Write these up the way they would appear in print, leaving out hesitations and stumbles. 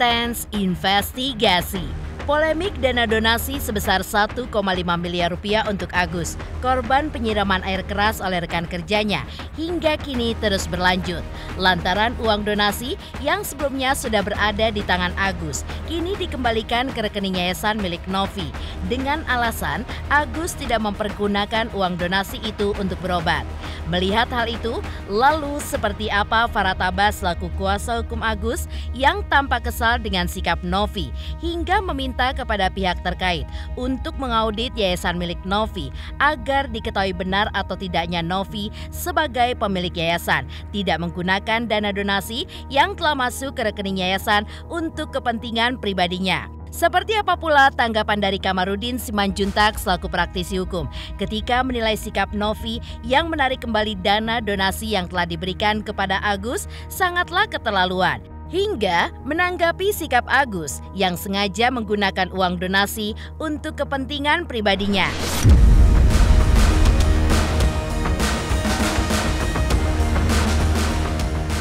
intens investigasi. Polemik dana donasi sebesar 1,5 miliar rupiah untuk Agus, korban penyiraman air keras oleh rekan kerjanya, hingga kini terus berlanjut. Lantaran uang donasi yang sebelumnya sudah berada di tangan Agus, kini dikembalikan ke rekening yayasan milik Novi. Dengan alasan Agus tidak mempergunakan uang donasi itu untuk berobat. Melihat hal itu, lalu seperti apa Farhat Abbas selaku kuasa hukum Agus yang tampak kesal dengan sikap Novi hingga meminta kepada pihak terkait untuk mengaudit yayasan milik Novi agar diketahui benar atau tidaknya Novi sebagai pemilik yayasan tidak menggunakan dana donasi yang telah masuk ke rekening yayasan untuk kepentingan pribadinya. Seperti apa pula tanggapan dari Kamarudin Simanjuntak selaku praktisi hukum ketika menilai sikap Novi yang menarik kembali dana donasi yang telah diberikan kepada Agus sangatlah keterlaluan. Hingga menanggapi sikap Agus yang sengaja menggunakan uang donasi untuk kepentingan pribadinya.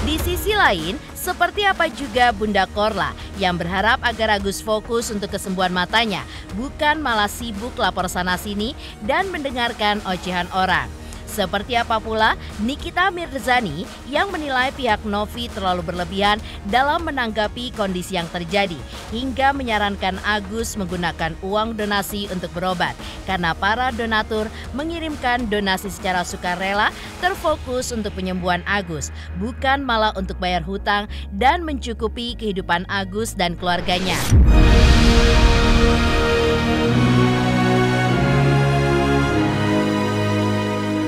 Di sisi lain, seperti apa juga Bunda Korla yang berharap agar Agus fokus untuk kesembuhan matanya, bukan malah sibuk lapor sana-sini dan mendengarkan ocehan orang. Seperti apa pula Nikita Mirzani yang menilai pihak Novi terlalu berlebihan dalam menanggapi kondisi yang terjadi hingga menyarankan Agus menggunakan uang donasi untuk berobat karena para donatur mengirimkan donasi secara sukarela terfokus untuk penyembuhan Agus, bukan malah untuk bayar hutang dan mencukupi kehidupan Agus dan keluarganya.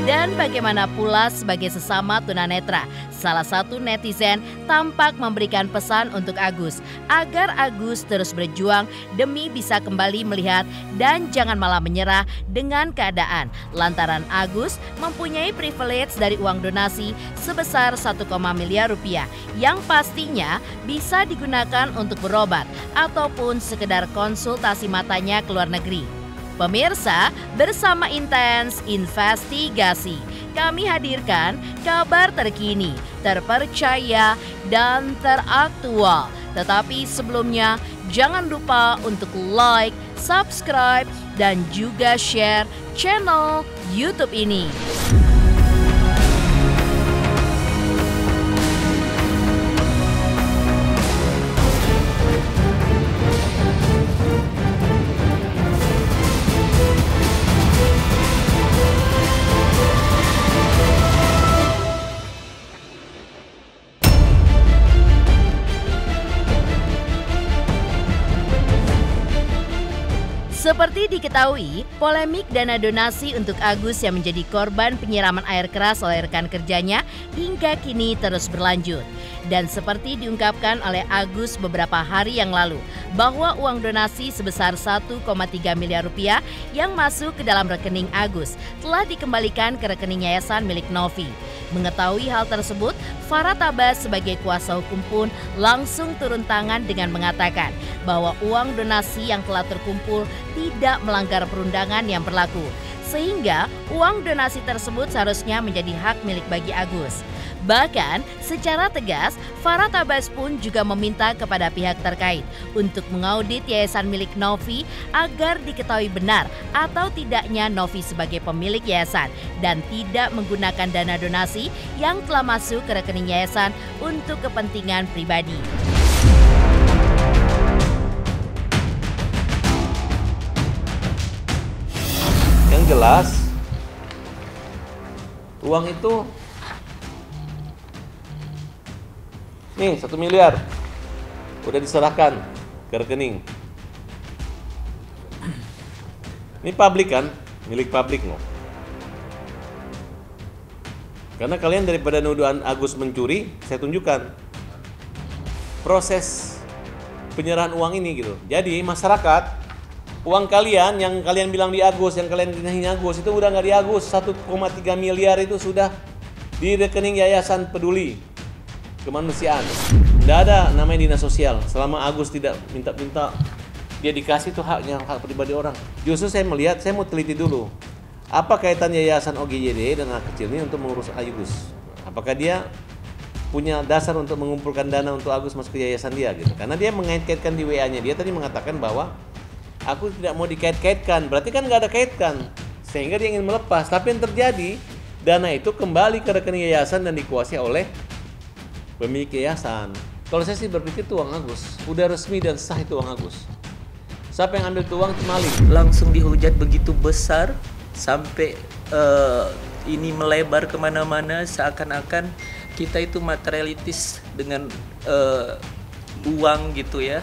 Dan bagaimana pula sebagai sesama tunanetra, salah satu netizen tampak memberikan pesan untuk Agus agar Agus terus berjuang demi bisa kembali melihat dan jangan malah menyerah dengan keadaan lantaran Agus mempunyai privilege dari uang donasi sebesar 1, miliar rupiah yang pastinya bisa digunakan untuk berobat ataupun sekedar konsultasi matanya ke luar negeri. Pemirsa, bersama Intens Investigasi, kami hadirkan kabar terkini, terpercaya, dan teraktual. Tetapi sebelumnya, jangan lupa untuk like, subscribe, dan juga share channel YouTube ini. Seperti diketahui, polemik dana donasi untuk Agus yang menjadi korban penyiraman air keras oleh rekan kerjanya hingga kini terus berlanjut. Dan seperti diungkapkan oleh Agus beberapa hari yang lalu, bahwa uang donasi sebesar 1,3 miliar rupiah yang masuk ke dalam rekening Agus telah dikembalikan ke rekening yayasan milik Novi. Mengetahui hal tersebut, Farhat Abbas sebagai kuasa hukum pun langsung turun tangan dengan mengatakan bahwa uang donasi yang telah terkumpul tidak melanggar perundangan yang berlaku, sehingga uang donasi tersebut seharusnya menjadi hak milik bagi Agus. Bahkan secara tegas, Farhat Abbas pun juga meminta kepada pihak terkait untuk mengaudit yayasan milik Novi agar diketahui benar atau tidaknya Novi sebagai pemilik yayasan dan tidak menggunakan dana donasi yang telah masuk ke rekening yayasan untuk kepentingan pribadi. Yang jelas, uang itu nih 1 miliar udah diserahkan ke rekening. Ini publik kan, milik publik loh. Karena kalian daripada nuduhan Agus mencuri, saya tunjukkan proses penyerahan uang ini gitu. Jadi masyarakat, uang kalian yang kalian bilang di Agus, yang kalian hina Agus itu udah nggak di Agus. 1,3 miliar itu sudah di rekening Yayasan Peduli Kemanusiaan. Tidak ada namanya dinas sosial. Selama Agus tidak minta-minta, dia dikasih itu haknya, hak pribadi orang. Justru saya melihat, saya mau teliti dulu. Apa kaitan Yayasan OGYD dan anak kecil ini untuk mengurus Agus? Apakah dia punya dasar untuk mengumpulkan dana untuk Agus masuk ke yayasan dia gitu. Karena dia mengait-kaitkan di WA-nya. Dia tadi mengatakan bahwa aku tidak mau dikait-kaitkan. Berarti kan nggak ada kaitkan. Sehingga dia ingin melepas. Tapi yang terjadi, dana itu kembali ke rekening yayasan dan dikuasai oleh pemilik yayasan. Kalau saya sih berpikir itu uang Agus. Udah resmi dan sah itu uang Agus. Siapa yang ambil itu uang itu maling. Langsung dihujat begitu besar sampai ini melebar kemana-mana, seakan-akan kita itu materialistis dengan uang gitu ya.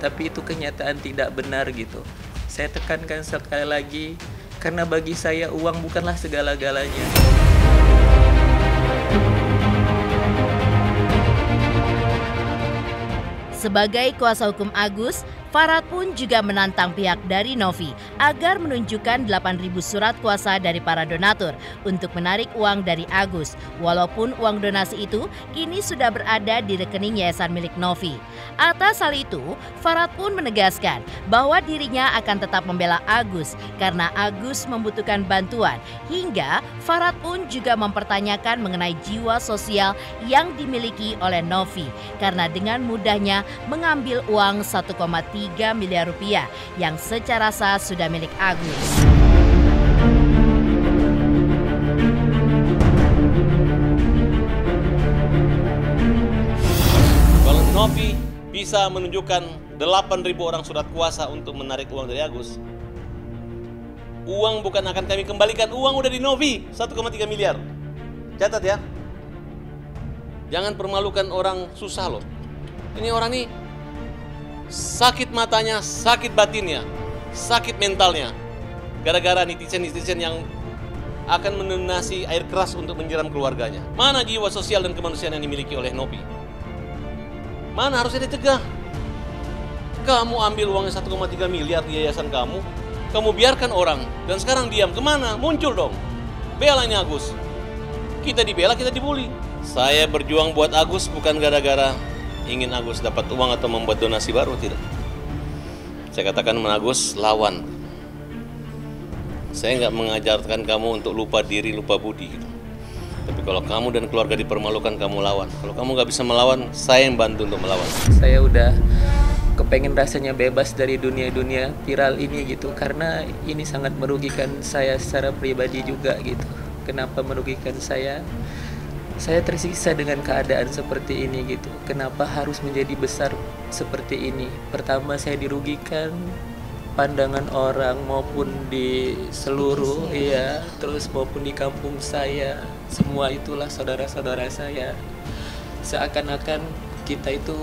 Tapi itu kenyataan tidak benar gitu. Saya tekankan sekali lagi, karena bagi saya uang bukanlah segala-galanya. Sebagai kuasa hukum Agus, Farhad pun juga menantang pihak dari Novi agar menunjukkan 8.000 surat kuasa dari para donatur untuk menarik uang dari Agus, walaupun uang donasi itu kini sudah berada di rekening yayasan milik Novi. Atas hal itu, Farhad pun menegaskan bahwa dirinya akan tetap membela Agus karena Agus membutuhkan bantuan, hingga Farhad pun juga mempertanyakan mengenai jiwa sosial yang dimiliki oleh Novi karena dengan mudahnya mengambil uang 1,3 miliar rupiah yang secara sah sudah milik Agus. Kalau Novi bisa menunjukkan 8.000 orang surat kuasa untuk menarik uang dari Agus, uang bukan akan kami kembalikan, uang udah di Novi 1,3 miliar. Catat ya. Jangan permalukan orang susah loh. Ini orang nih sakit matanya, sakit batinnya, sakit mentalnya, gara-gara netizen-netizen yang akan mendonasi air keras untuk menjeram keluarganya. Mana jiwa sosial dan kemanusiaan yang dimiliki oleh Novi? Mana harusnya dicegah? Kamu ambil uangnya 1,3 miliar di yayasan kamu biarkan orang, dan sekarang diam. Kemana? Muncul dong. Belanya Agus. Kita dibela, kita dibully. Saya berjuang buat Agus bukan gara-gara ingin Agus dapat uang atau membuat donasi baru, tidak. Saya katakan Agus, lawan. Saya nggak mengajarkan kamu untuk lupa diri, lupa budi gitu. Tapi kalau kamu dan keluarga dipermalukan, kamu lawan. Kalau kamu nggak bisa melawan, saya yang bantu untuk melawan. Saya udah kepengen rasanya bebas dari dunia-dunia viral ini gitu, karena ini sangat merugikan saya secara pribadi juga gitu. Kenapa merugikan saya? Saya tersiksa dengan keadaan seperti ini gitu. Kenapa harus menjadi besar seperti ini? Pertama, saya dirugikan pandangan orang maupun di seluruh terus maupun di kampung saya. Semua itulah saudara-saudara saya. Seakan-akan kita itu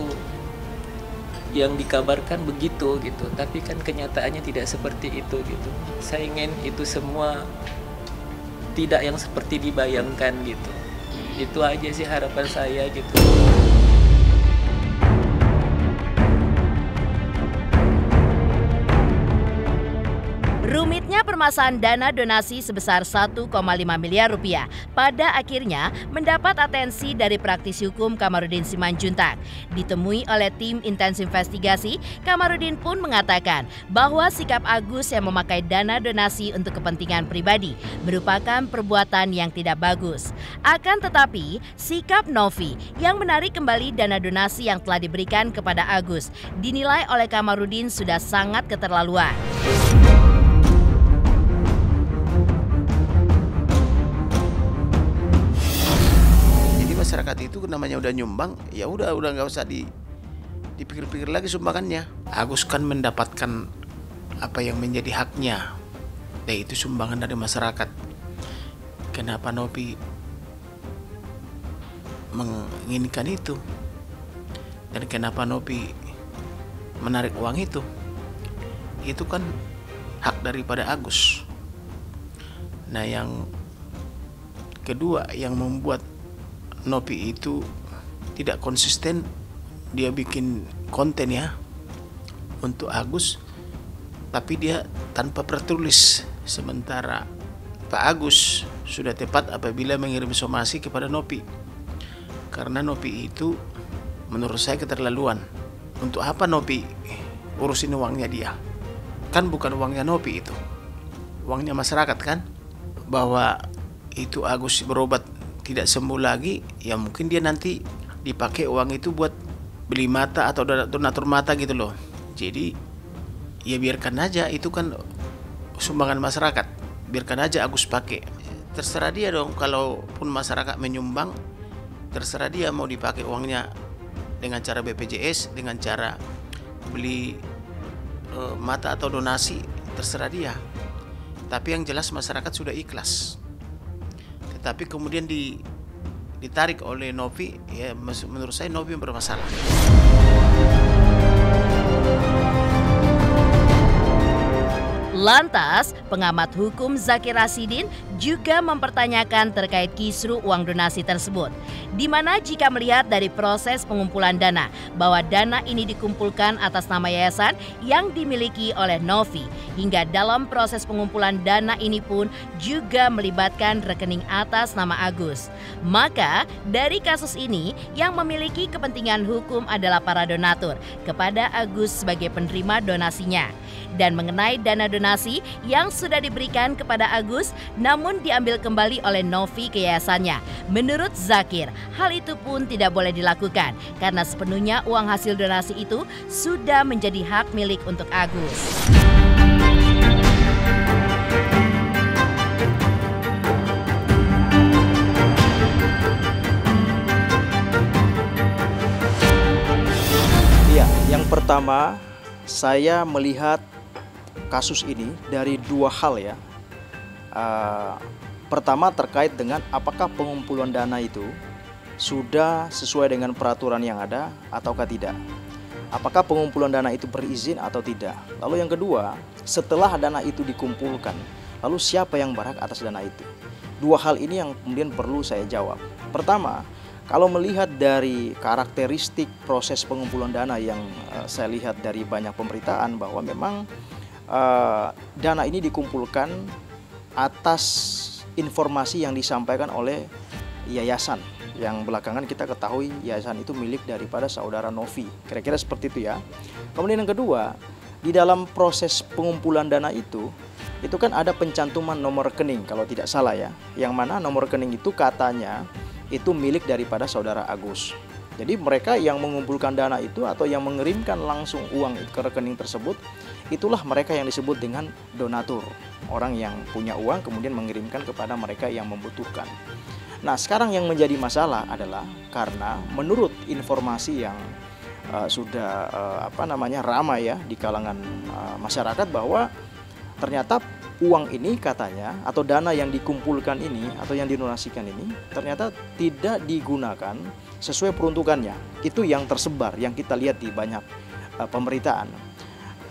yang dikabarkan begitu gitu, tapi kan kenyataannya tidak seperti itu gitu. Saya ingin itu semua tidak yang seperti dibayangkan gitu. Itu aja sih harapan saya gitu. Rumitnya permasalahan dana donasi sebesar 1,5 miliar rupiah pada akhirnya mendapat atensi dari praktisi hukum Kamarudin Simanjuntak. Ditemui oleh tim intens investigasi, Kamarudin pun mengatakan bahwa sikap Agus yang memakai dana donasi untuk kepentingan pribadi merupakan perbuatan yang tidak bagus. Akan tetapi, sikap Novi yang menarik kembali dana donasi yang telah diberikan kepada Agus dinilai oleh Kamarudin sudah sangat keterlaluan. Masyarakat itu namanya udah nyumbang, ya udah nggak usah dipikir-pikir lagi sumbangannya. Agus kan mendapatkan apa yang menjadi haknya, yaitu sumbangan dari masyarakat. Kenapa Novi menginginkan itu? Dan kenapa Novi menarik uang itu? Itu kan hak daripada Agus. Nah, yang kedua yang membuat Novi itu tidak konsisten, dia bikin konten ya untuk Agus, tapi dia tanpa tertulis. Sementara Pak Agus sudah tepat apabila mengirim somasi kepada Novi, karena Novi itu menurut saya keterlaluan. Untuk apa Novi urusin uangnya dia? Kan bukan uangnya Novi, itu uangnya masyarakat kan. Bahwa itu Agus berobat tidak sembuh lagi, ya mungkin dia nanti dipakai uang itu buat beli mata atau donatur mata gitu loh. Jadi ya biarkan aja, itu kan sumbangan masyarakat, biarkan aja Agus pakai. Terserah dia dong, kalaupun masyarakat menyumbang, terserah dia mau dipakai uangnya dengan cara BPJS, dengan cara beli mata atau donasi, terserah dia. Tapi yang jelas masyarakat sudah ikhlas. Tetapi kemudian ditarik oleh Novi, ya menurut saya Novi yang bermasalah. Lantas, pengamat hukum Zakir Rasidin juga mempertanyakan terkait kisru uang donasi tersebut. Di mana jika melihat dari proses pengumpulan dana, bahwa dana ini dikumpulkan atas nama yayasan yang dimiliki oleh Novi. Hingga dalam proses pengumpulan dana ini pun juga melibatkan rekening atas nama Agus. Maka, dari kasus ini yang memiliki kepentingan hukum adalah para donatur kepada Agus sebagai penerima donasinya. Dan mengenai dana donasi yang sudah diberikan kepada Agus namun diambil kembali oleh Novi ke yayasannya. Menurut Zakir, hal itu pun tidak boleh dilakukan karena sepenuhnya uang hasil donasi itu sudah menjadi hak milik untuk Agus. Iya, yang pertama saya melihat kasus ini dari dua hal ya. Pertama terkait dengan apakah pengumpulan dana itu sudah sesuai dengan peraturan yang ada ataukah tidak. Apakah pengumpulan dana itu berizin atau tidak. Lalu yang kedua, setelah dana itu dikumpulkan, lalu siapa yang berhak atas dana itu. Dua hal ini yang kemudian perlu saya jawab. Pertama, kalau melihat dari karakteristik proses pengumpulan dana yang saya lihat dari banyak pemberitaan bahwa memang dana ini dikumpulkan atas informasi yang disampaikan oleh yayasan yang belakangan kita ketahui yayasan itu milik daripada saudara Novi, kira-kira seperti itu ya. Kemudian yang kedua, di dalam proses pengumpulan dana itu kan ada pencantuman nomor rekening kalau tidak salah ya, yang mana nomor rekening itu katanya itu milik daripada saudara Agus. Jadi mereka yang mengumpulkan dana itu atau yang mengirimkan langsung uang ke rekening tersebut, itulah mereka yang disebut dengan donatur. Orang yang punya uang kemudian mengirimkan kepada mereka yang membutuhkan. Nah, sekarang yang menjadi masalah adalah karena menurut informasi yang sudah ramai ya di kalangan masyarakat bahwa ternyata uang ini katanya atau dana yang dikumpulkan ini atau yang didonasikan ini ternyata tidak digunakan sesuai peruntukannya. Itu yang tersebar, yang kita lihat di banyak pemberitaan.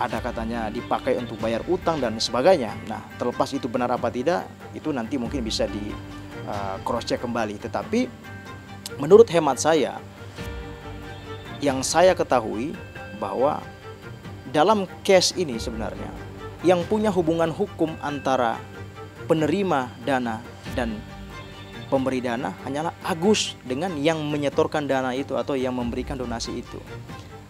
Ada katanya dipakai untuk bayar utang dan sebagainya. Nah, terlepas itu benar apa tidak, itu nanti mungkin bisa di cross check kembali. Tetapi menurut hemat saya, yang saya ketahui bahwa dalam case ini sebenarnya yang punya hubungan hukum antara penerima dana dan pemberi dana hanyalah Agus dengan yang menyetorkan dana itu atau yang memberikan donasi itu.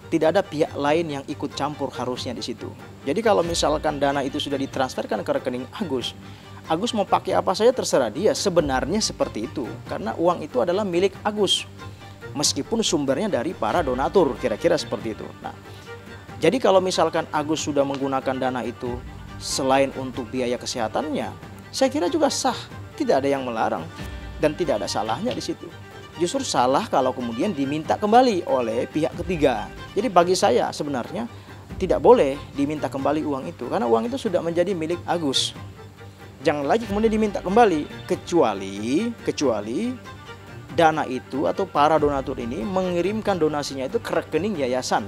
Tidak ada pihak lain yang ikut campur harusnya di situ. Jadi kalau misalkan dana itu sudah ditransferkan ke rekening Agus, Agus mau pakai apa saja terserah dia. Sebenarnya seperti itu, karena uang itu adalah milik Agus, meskipun sumbernya dari para donatur, kira-kira seperti itu. Nah, jadi kalau misalkan Agus sudah menggunakan dana itu selain untuk biaya kesehatannya, saya kira juga sah, tidak ada yang melarang dan tidak ada salahnya di situ. Justru salah kalau kemudian diminta kembali oleh pihak ketiga. Jadi bagi saya sebenarnya tidak boleh diminta kembali uang itu karena uang itu sudah menjadi milik Agus. Jangan lagi kemudian diminta kembali kecuali dana itu atau para donatur ini mengirimkan donasinya itu ke rekening yayasan.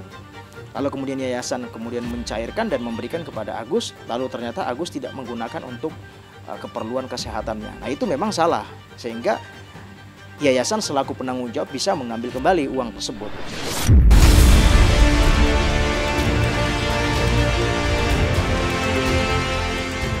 Lalu kemudian yayasan kemudian mencairkan dan memberikan kepada Agus, lalu ternyata Agus tidak menggunakan untuk keperluan kesehatannya. Nah, itu memang salah, sehingga yayasan selaku penanggung jawab bisa mengambil kembali uang tersebut.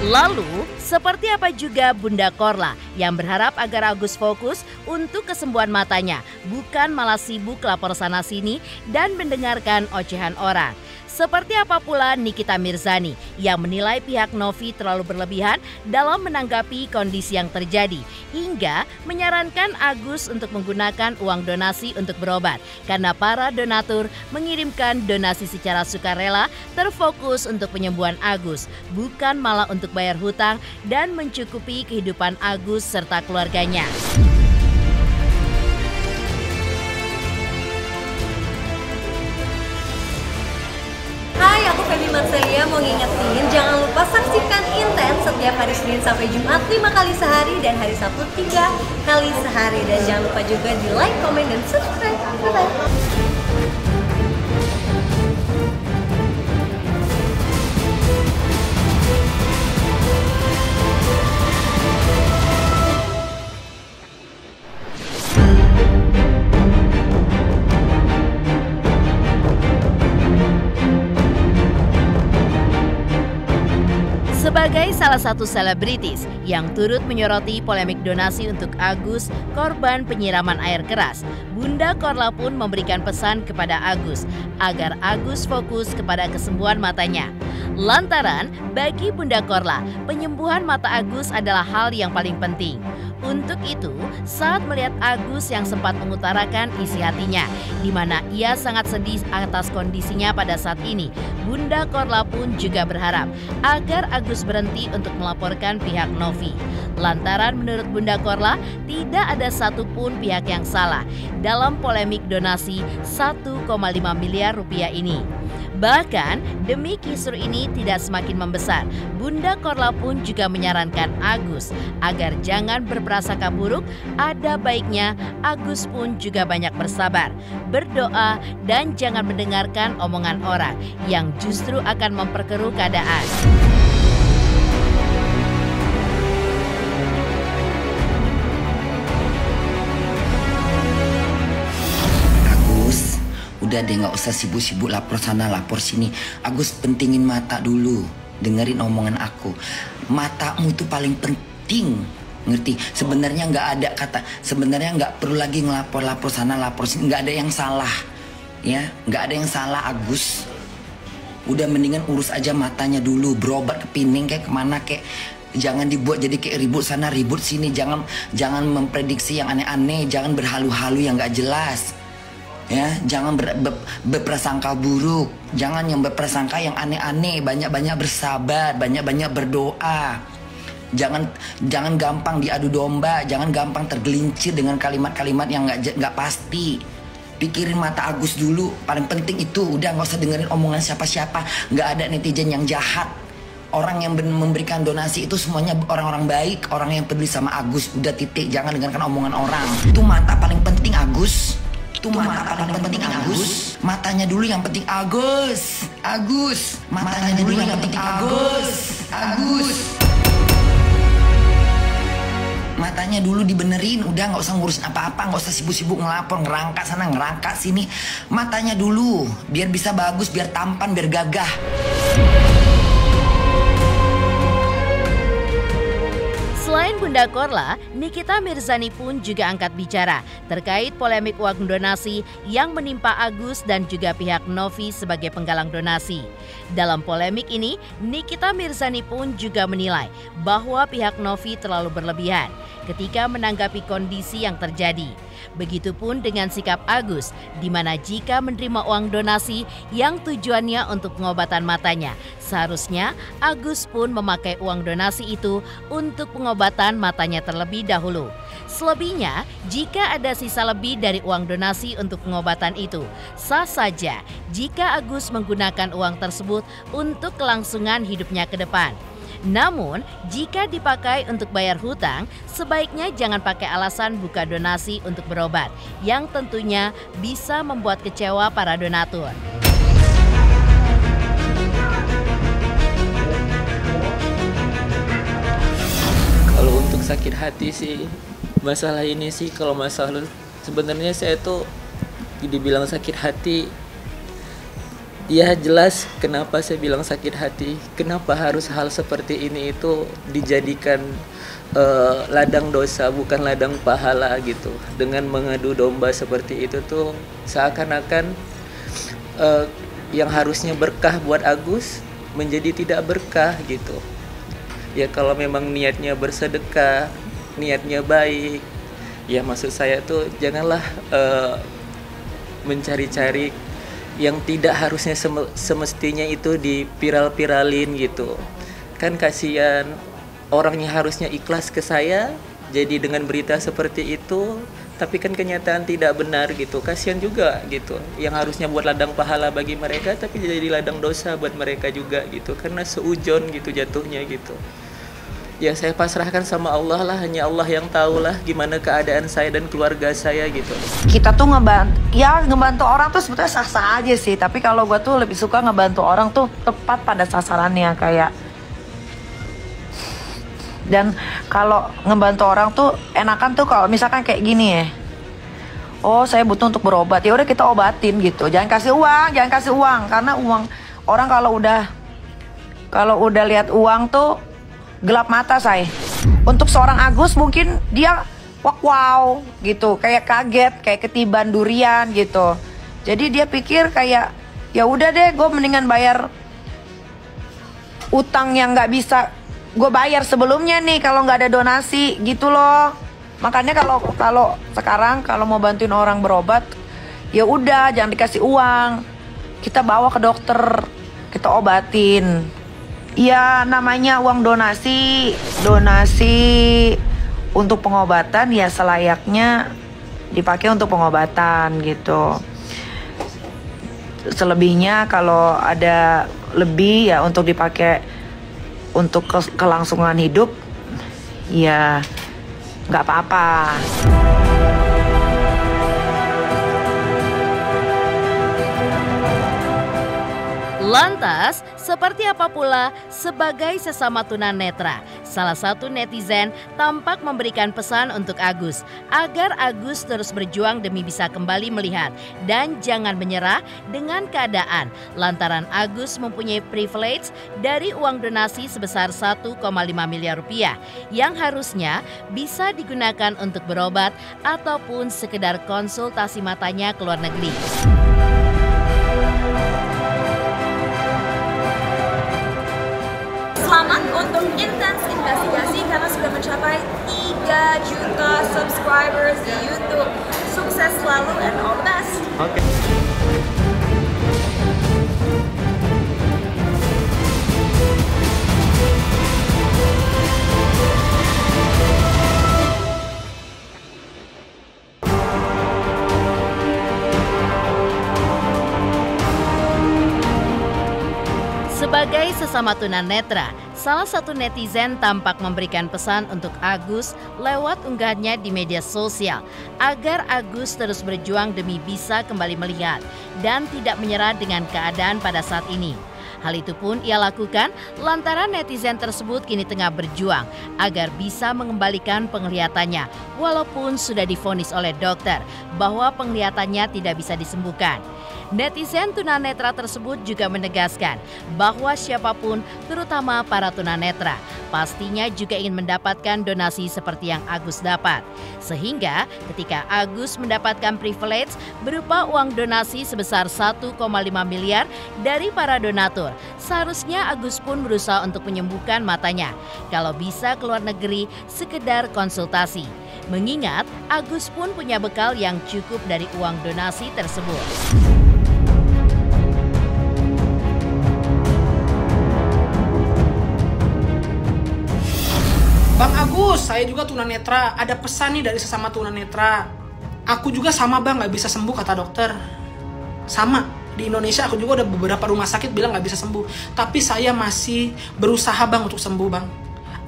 Lalu, seperti apa juga Bunda Korla yang berharap agar Agus fokus untuk kesembuhan matanya, bukan malah sibuk lapor sana-sini dan mendengarkan ocehan orang. Seperti apa pula Nikita Mirzani yang menilai pihak Novi terlalu berlebihan dalam menanggapi kondisi yang terjadi hingga menyarankan Agus untuk menggunakan uang donasi untuk berobat karena para donatur mengirimkan donasi secara sukarela terfokus untuk penyembuhan Agus, bukan malah untuk bayar hutang dan mencukupi kehidupan Agus serta keluarganya. Hai, aku Feby Marcelia mau ngingetin jangan lupa saksikan Intens setiap hari Senin sampai Jumat 5 kali sehari dan hari Sabtu 3 kali sehari. Dan jangan lupa juga di like, komen, dan subscribe. Bye-bye. Sebagai salah satu selebritis yang turut menyoroti polemik donasi untuk Agus, korban penyiraman air keras, Bunda Korla pun memberikan pesan kepada Agus agar Agus fokus kepada kesembuhan matanya. Lantaran bagi Bunda Korla, penyembuhan mata Agus adalah hal yang paling penting. Untuk itu, saat melihat Agus yang sempat mengutarakan isi hatinya, di mana ia sangat sedih atas kondisinya pada saat ini, Bunda Korla pun juga berharap agar Agus berhenti untuk melaporkan pihak Novi. Lantaran menurut Bunda Korla, tidak ada satupun pihak yang salah dalam polemik donasi 1,5 miliar rupiah ini. Bahkan demi kisru ini tidak semakin membesar, Bunda Korla pun juga menyarankan Agus agar jangan berprasangka buruk. Ada baiknya Agus pun juga banyak bersabar, berdoa, dan jangan mendengarkan omongan orang yang justru akan memperkeruh keadaan. Udah deh, nggak usah sibuk-sibuk lapor sana lapor sini. Agus, pentingin mata dulu. Dengerin omongan aku. Matamu itu paling penting, ngerti? Sebenarnya nggak ada kata. Sebenarnya nggak perlu lagi ngelapor sana lapor sini. Nggak ada yang salah, ya. Nggak ada yang salah, Agus. Udah mendingan urus aja matanya dulu. Berobat ke Pining kayak kemana kayak. Jangan dibuat jadi kayak ribut sana ribut sini. Jangan memprediksi yang aneh-aneh. Jangan berhalu-halu yang nggak jelas. Ya, jangan berprasangka buruk, jangan yang berprasangka yang aneh-aneh, banyak-banyak bersabar, banyak-banyak berdoa. Jangan gampang diadu domba, jangan gampang tergelincir dengan kalimat-kalimat yang nggak pasti. Pikirin mata Agus dulu, paling penting itu. Udah nggak usah dengerin omongan siapa-siapa, nggak ada netizen yang jahat. Orang yang memberikan donasi itu semuanya orang-orang baik, orang yang peduli sama Agus. Udah titik, jangan dengarkan omongan orang. Itu mata paling penting, Agus. Itu mata paling penting, Agus. Matanya dulu yang penting, Agus. Matanya dulu yang penting, Agus. Matanya dulu dibenerin. Udah nggak usah ngurusin apa-apa, nggak usah sibuk-sibuk ngelapor, ngerangkak sana, ngerangkak sini. Matanya dulu, biar bisa bagus, biar tampan, biar gagah. Selain Bunda Korla, Nikita Mirzani pun juga angkat bicara terkait polemik uang donasi yang menimpa Agus dan juga pihak Novi sebagai penggalang donasi. Dalam polemik ini, Nikita Mirzani pun juga menilai bahwa pihak Novi terlalu berlebihan ketika menanggapi kondisi yang terjadi. Begitupun dengan sikap Agus, di mana jika menerima uang donasi yang tujuannya untuk pengobatan matanya, seharusnya Agus pun memakai uang donasi itu untuk pengobatan matanya terlebih dahulu. Selebihnya, jika ada sisa lebih dari uang donasi untuk pengobatan itu, sah saja jika Agus menggunakan uang tersebut untuk kelangsungan hidupnya ke depan. Namun, jika dipakai untuk bayar hutang, sebaiknya jangan pakai alasan buka donasi untuk berobat, yang tentunya bisa membuat kecewa para donatur. Kalau untuk sakit hati sih, masalah ini sih kalau masalah sebenarnya saya tuh dibilang sakit hati. Ya jelas kenapa saya bilang sakit hati, kenapa harus hal seperti ini itu dijadikan ladang dosa bukan ladang pahala gitu. Dengan mengadu domba seperti itu tuh seakan-akan yang harusnya berkah buat Agus menjadi tidak berkah gitu. Ya kalau memang niatnya bersedekah, niatnya baik, ya maksud saya tuh janganlah mencari-cari yang tidak harusnya semestinya itu diviral-viralin gitu. Kan kasihan orangnya harusnya ikhlas ke saya, jadi dengan berita seperti itu, tapi kan kenyataan tidak benar gitu. Kasihan juga gitu. Yang harusnya buat ladang pahala bagi mereka, tapi jadi ladang dosa buat mereka juga gitu. Karena seujon gitu jatuhnya gitu. Ya saya pasrahkan sama Allah lah, hanya Allah yang tahu lah gimana keadaan saya dan keluarga saya gitu. Kita tuh ngebantu orang tuh sebetulnya sah-sah aja sih, tapi kalau gue tuh lebih suka ngebantu orang tuh tepat pada sasarannya kayak. Dan kalau ngebantu orang tuh enakan tuh kalau misalkan kayak gini ya. Oh saya butuh untuk berobat, ya udah kita obatin gitu. Jangan kasih uang karena uang orang kalau udah lihat uang tuh gelap mata saya. Untuk seorang Agus mungkin dia wow gitu, kayak kaget, kayak ketiban durian gitu. Jadi dia pikir kayak ya udah deh, gue mendingan bayar utang yang nggak bisa gue bayar sebelumnya nih kalau nggak ada donasi gitu loh. Makanya kalau sekarang kalau mau bantuin orang berobat, ya udah jangan dikasih uang, kita bawa ke dokter, kita obatin. Ya namanya uang donasi untuk pengobatan ya selayaknya dipakai untuk pengobatan gitu. Selebihnya kalau ada lebih ya untuk dipakai untuk kelangsungan hidup ya nggak apa-apa. Lantas, seperti apa pula sebagai sesama tunanetra, salah satu netizen tampak memberikan pesan untuk Agus agar Agus terus berjuang demi bisa kembali melihat dan jangan menyerah dengan keadaan lantaran Agus mempunyai privilege dari uang donasi sebesar 1,5 miliar rupiah yang harusnya bisa digunakan untuk berobat ataupun sekedar konsultasi matanya ke luar negeri. Selamat untuk Intens Investigasi karena sudah mencapai 3 juta subscribers di YouTube. Sukses selalu and all the best. Oke. Sebagai sesama tunanetra, salah satu netizen tampak memberikan pesan untuk Agus lewat unggahannya di media sosial agar Agus terus berjuang demi bisa kembali melihat dan tidak menyerah dengan keadaan pada saat ini. Hal itu pun ia lakukan lantaran netizen tersebut kini tengah berjuang agar bisa mengembalikan penglihatannya walaupun sudah divonis oleh dokter bahwa penglihatannya tidak bisa disembuhkan. Netizen tunanetra tersebut juga menegaskan bahwa siapapun, terutama para tunanetra, pastinya juga ingin mendapatkan donasi seperti yang Agus dapat. Sehingga ketika Agus mendapatkan privilege berupa uang donasi sebesar 1,5 miliar dari para donatur, seharusnya Agus pun berusaha untuk menyembuhkan matanya. Kalau bisa ke luar negeri, sekedar konsultasi. Mengingat Agus pun punya bekal yang cukup dari uang donasi tersebut. Bang Agus, saya juga tunanetra. Ada pesan nih dari sesama tunanetra. Aku juga sama bang, gak bisa sembuh kata dokter. Sama, di Indonesia aku juga udah beberapa rumah sakit bilang gak bisa sembuh. Tapi saya masih berusaha bang untuk sembuh bang.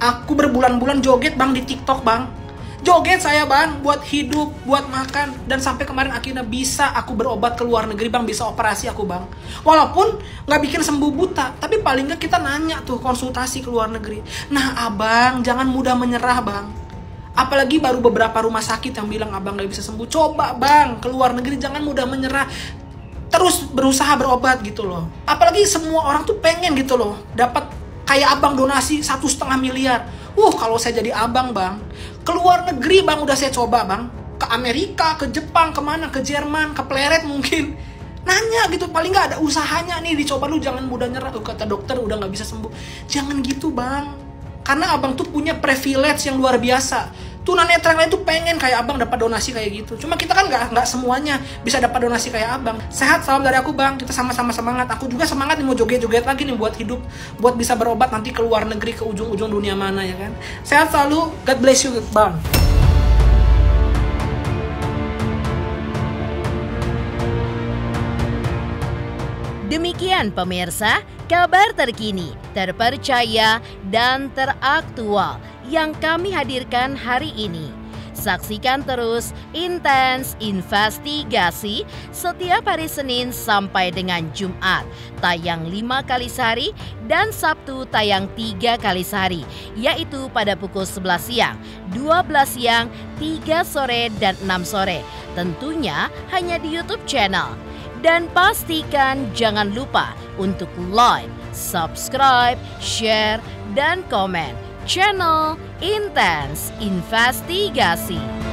Aku berbulan-bulan joget bang di TikTok bang. Joget saya bang, buat hidup, buat makan. Dan sampai kemarin akhirnya bisa aku berobat ke luar negeri bang, bisa operasi aku bang. Walaupun gak bikin sembuh buta, tapi paling gak kita nanya tuh konsultasi ke luar negeri. Nah abang, jangan mudah menyerah bang. Apalagi baru beberapa rumah sakit yang bilang abang gak bisa sembuh. Coba bang, ke luar negeri jangan mudah menyerah. Terus berusaha berobat gitu loh. Apalagi semua orang tuh pengen gitu loh dapat kayak abang donasi 1,5 miliar. Kalau saya jadi abang bang, ke luar negeri bang udah saya coba bang. Ke Amerika, ke Jepang, kemana, ke Jerman, ke Pleret mungkin. Nanya gitu, paling nggak ada usahanya nih, dicoba lu, jangan mudah nyerah. Kata dokter udah nggak bisa sembuh. Jangan gitu bang, karena abang tuh punya privilege yang luar biasa. Tunanetra yang lain tuh pengen kayak abang dapat donasi kayak gitu. Cuma kita kan nggak semuanya bisa dapat donasi kayak abang. Sehat, salam dari aku bang. Kita sama-sama semangat. Aku juga semangat nih mau joget-joget lagi nih buat hidup, buat bisa berobat nanti ke luar negeri, ke ujung-ujung dunia mana ya kan. Sehat selalu. God bless you bang. Demikian pemirsa, kabar terkini, terpercaya, dan teraktual yang kami hadirkan hari ini. Saksikan terus Intens Investigasi setiap hari Senin sampai dengan Jumat, tayang 5 kali sehari, dan Sabtu tayang 3 kali sehari, yaitu pada pukul 11 siang, 12 siang, 3 sore, dan 6 sore. Tentunya hanya di YouTube channel. Dan pastikan jangan lupa untuk like, subscribe, share, dan komen channel Intens Investigasi.